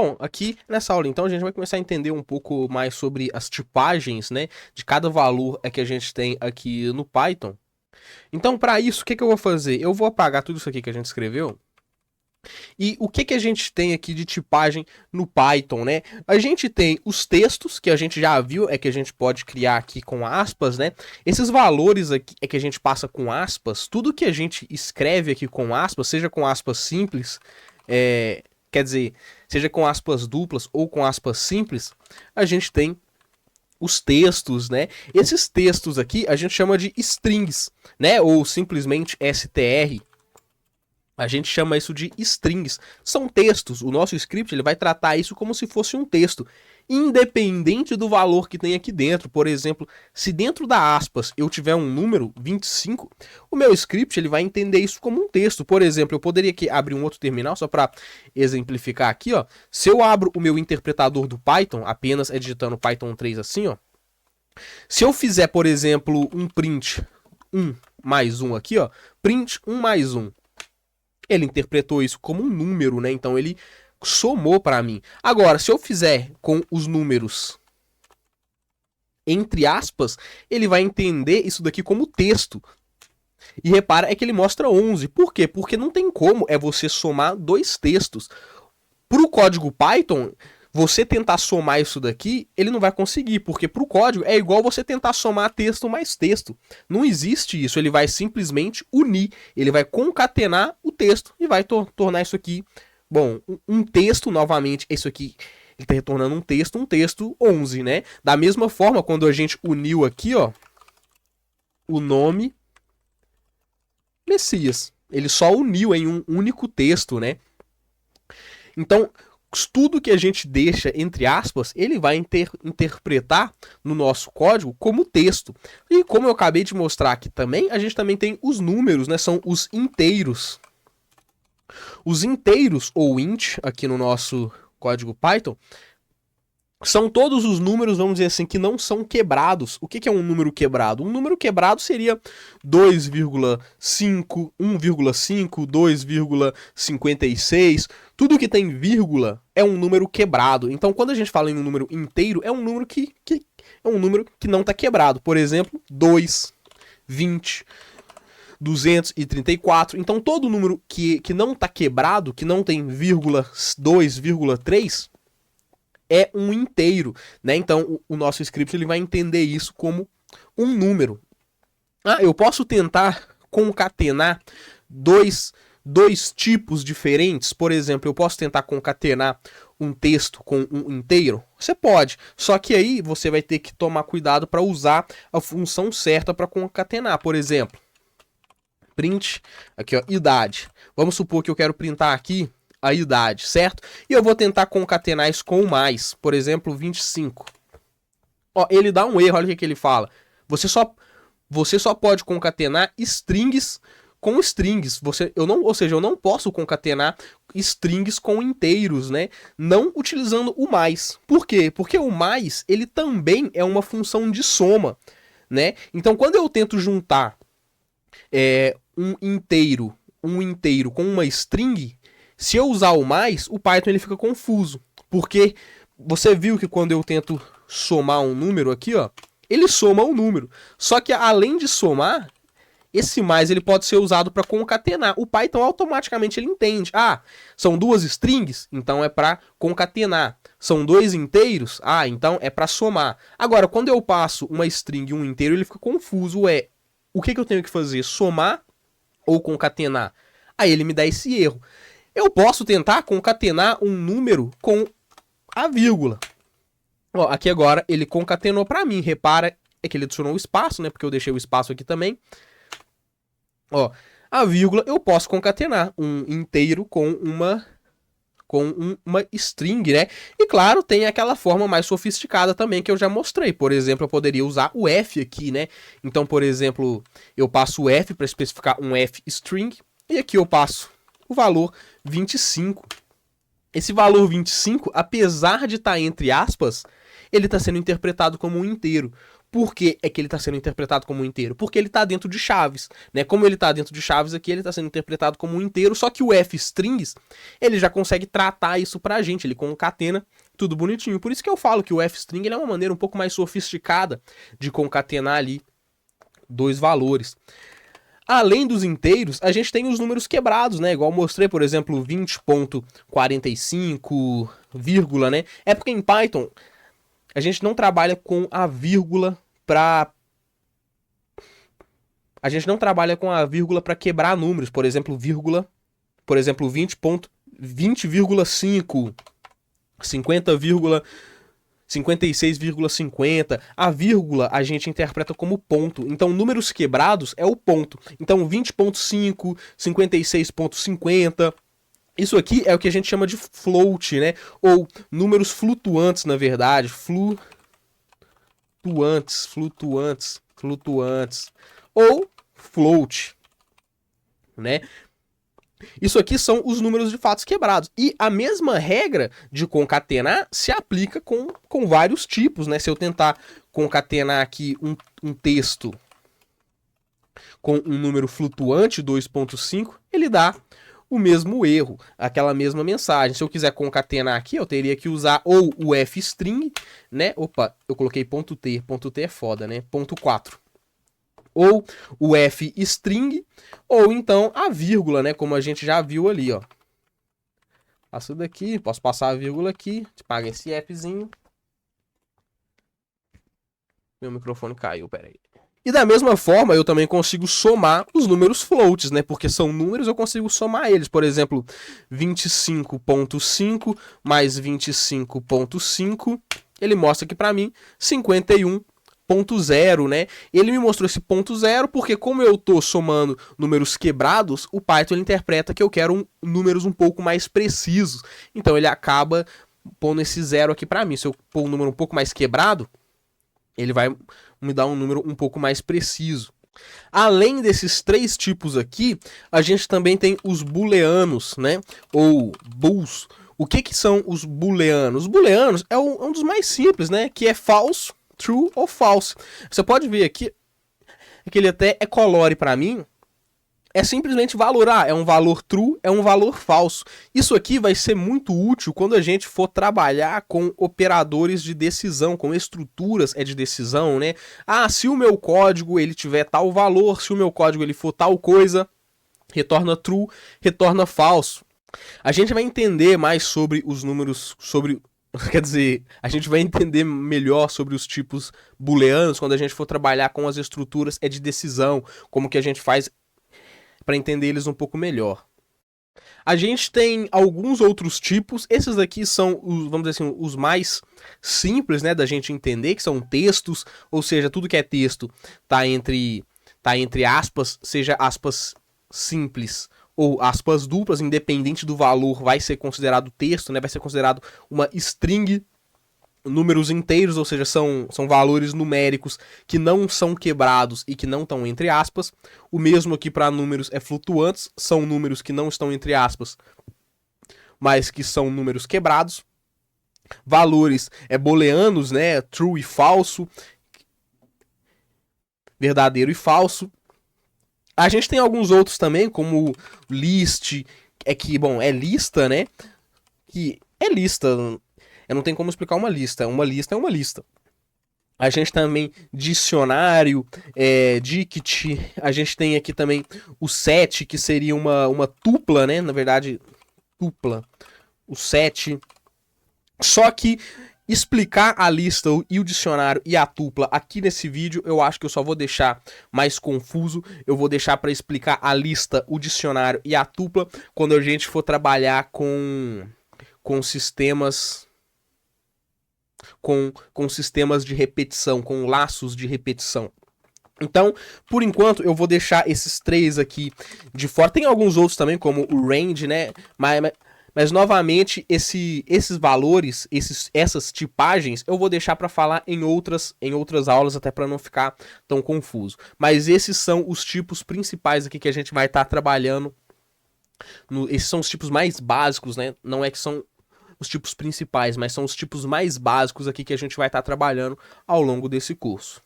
Bom, aqui nessa aula então a gente vai começar a entender um pouco mais sobre as tipagens, né, de cada valor que a gente tem aqui no Python. Então, para isso, o que eu vou fazer? Eu vou apagar tudo isso aqui que a gente escreveu. E o que a gente tem aqui de tipagem no Python, né? A gente tem os textos, que a gente já viu, que a gente pode criar aqui com aspas, né? Esses valores aqui que a gente passa com aspas, tudo que a gente escreve aqui com aspas, seja com aspas simples, quer dizer, seja com aspas duplas ou com aspas simples, a gente tem os textos, né? Esses textos aqui a gente chama de strings, né? Ou simplesmente str. A gente chama isso de strings. São textos. O nosso script ele vai tratar isso como se fosse um texto, independente do valor que tem aqui dentro. Por exemplo, se dentro da aspas eu tiver um número 25, o meu script ele vai entender isso como um texto. Por exemplo, eu poderia aqui abrir um outro terminal só para exemplificar aqui, ó. Se eu abro o meu interpretador do Python, apenas digitando Python 3 assim, ó. Se eu fizer, por exemplo, um print 1 mais 1 aqui, ó, print 1 mais 1. Ele interpretou isso como um número, né? Então ele somou para mim. Agora, se eu fizer com os números entre aspas, ele vai entender isso daqui como texto. E repara, que ele mostra 11. Por quê? Porque não tem como você somar dois textos. Para o código Python, você tentar somar isso daqui, ele não vai conseguir, porque para o código é igual você tentar somar texto mais texto. Não existe isso, ele vai simplesmente unir, ele vai concatenar o texto e vai tornar isso aqui, bom, um texto novamente, isso aqui, ele está retornando um texto 11, né? Da mesma forma, quando a gente uniu aqui, ó, o nome Messias, ele só uniu em um único texto, né? Então, tudo que a gente deixa entre aspas, ele vai interpretar no nosso código como texto. E como eu acabei de mostrar aqui também, a gente também tem os números, né? São os inteiros. Os inteiros, ou int, aqui no nosso código Python, são todos os números, vamos dizer assim, que não são quebrados. O que é um número quebrado? Um número quebrado seria 2,5, 1,5, 2,56. Tudo que tem vírgula é um número quebrado. Então, quando a gente fala em um número inteiro, é um número que é um número que não está quebrado. Por exemplo, 2, 20, 234. Então, todo número que não está quebrado, que não tem vírgula 2,3, é um inteiro, né? Então o nosso script ele vai entender isso como um número. Eu posso tentar concatenar dois tipos diferentes. Por exemplo, eu posso tentar concatenar um texto com um inteiro? Você pode, só que aí você vai ter que tomar cuidado para usar a função certa para concatenar. Por exemplo, print, aqui ó, idade. Vamos supor que eu quero printar aqui a idade, certo? E eu vou tentar concatenar isso com mais, por exemplo, 25. Ó, ele dá um erro, olha o que ele fala. Você só pode concatenar strings com strings. Eu não posso concatenar strings com inteiros, né? Não utilizando o mais. Por quê? Porque o mais, ele também é uma função de soma, né? Então, quando eu tento juntar um inteiro com uma string, se eu usar o mais, o Python ele fica confuso. Porque você viu que quando eu tento somar um número aqui, ó, ele soma um número. Só que além de somar, esse mais ele pode ser usado para concatenar. O Python automaticamente ele entende. São duas strings, então é para concatenar. São dois inteiros, então é para somar. Agora, quando eu passo uma string e um inteiro, ele fica confuso. O que eu tenho que fazer? Somar ou concatenar? Aí ele me dá esse erro. Eu posso tentar concatenar um número com a vírgula. Ó, aqui agora ele concatenou para mim. Repara que ele adicionou o espaço, né? Porque eu deixei o espaço aqui também. Ó, a vírgula eu posso concatenar um inteiro com uma string, né? E claro, tem aquela forma mais sofisticada também que eu já mostrei. Por exemplo, eu poderia usar o F aqui, né? Então, por exemplo, eu passo o F para especificar um F string. E aqui eu passo o valor 25. Esse valor 25, apesar de estar entre aspas, ele está sendo interpretado como um inteiro. Por que é que ele está sendo interpretado como um inteiro? Porque ele está dentro de chaves, né? Como ele está dentro de chaves aqui, ele está sendo interpretado como um inteiro, só que o f-strings, ele já consegue tratar isso pra gente, ele concatena tudo bonitinho. Por isso que eu falo que o f-string é uma maneira um pouco mais sofisticada de concatenar ali dois valores. Além dos inteiros, a gente tem os números quebrados, né? Igual eu mostrei, por exemplo, 20.45, vírgula, né? É porque em Python a gente não trabalha com a vírgula para quebrar números, por exemplo, vírgula, por exemplo, 20,5, 56,50. A vírgula a gente interpreta como ponto. Então, números quebrados é o ponto. Então, 20,5, 56,50. Isso aqui é o que a gente chama de float, né? Ou números flutuantes, na verdade. Flutuantes. Ou float, né? Isso aqui são os números de fatos quebrados. E a mesma regra de concatenar se aplica com vários tipos, né? Se eu tentar concatenar aqui um texto com um número flutuante, 2,5, ele dá o mesmo erro, aquela mesma mensagem. Se eu quiser concatenar aqui, eu teria que usar ou o f-string, né? Opa, eu coloquei ponto .t é foda, né? Ponto 4. Ou o f-string, ou então a vírgula, né? Como a gente já viu ali, ó. Passo daqui, posso passar a vírgula aqui, paga esse fzinho. Meu microfone caiu, peraí. E da mesma forma, eu também consigo somar os números floats, né? Porque são números, eu consigo somar eles. Por exemplo, 25,5 mais 25,5, ele mostra aqui pra mim 51,0, né? Ele me mostrou esse ponto zero porque como eu tô somando números quebrados, o Python ele interpreta que eu quero números um pouco mais precisos. Então ele acaba pondo esse zero aqui pra mim. Se eu pôr um número um pouco mais quebrado, ele vai me dar um número um pouco mais preciso. Além desses três tipos aqui, a gente também tem os booleanos, né? Ou bools. O que são os booleanos? Os booleanos é um dos mais simples, né? Que é false, true ou false. Você pode ver aqui que ele até é colore para mim. É simplesmente valor. É um valor true, é um valor falso. Isso aqui vai ser muito útil quando a gente for trabalhar com operadores de decisão, com estruturas de decisão, né? Se o meu código ele tiver tal valor, se o meu código ele for tal coisa, retorna true, retorna falso. A gente vai entender mais sobre os números, quer dizer, a gente vai entender melhor sobre os tipos booleanos quando a gente for trabalhar com as estruturas de decisão, como que a gente faz para entender eles um pouco melhor. A gente tem alguns outros tipos, esses aqui são, vamos dizer assim, os mais simples, né, da gente entender, que são textos, ou seja, tudo que é texto tá entre aspas, seja aspas simples ou aspas duplas, independente do valor, vai ser considerado texto, né, vai ser considerado uma string. Números inteiros, ou seja, são valores numéricos que não são quebrados e que não estão entre aspas. O mesmo aqui para números flutuantes, são números que não estão entre aspas, mas que são números quebrados. Valores booleanos, né, true e falso, verdadeiro e falso. A gente tem alguns outros também, como list, é lista, né, que é lista. Eu não tenho como explicar uma lista. Uma lista é uma lista. A gente também dicionário, dict. A gente tem aqui também o set, que seria uma tupla, né? Na verdade, tupla. O set. Só que explicar a lista e o dicionário e a tupla aqui nesse vídeo, eu acho que eu só vou deixar mais confuso. Eu vou deixar para explicar a lista, o dicionário e a tupla quando a gente for trabalhar com sistemas... Com sistemas de repetição, com laços de repetição. Então, por enquanto, eu vou deixar esses três aqui de fora. Tem alguns outros também, como o range, né? Mas novamente, esses valores, essas tipagens, eu vou deixar para falar em outras aulas, até para não ficar tão confuso. Mas esses são os tipos principais aqui que a gente vai estar trabalhando. Esses são os tipos mais básicos, né? Não é que são os tipos principais, mas são os tipos mais básicos aqui que a gente vai estar trabalhando ao longo desse curso.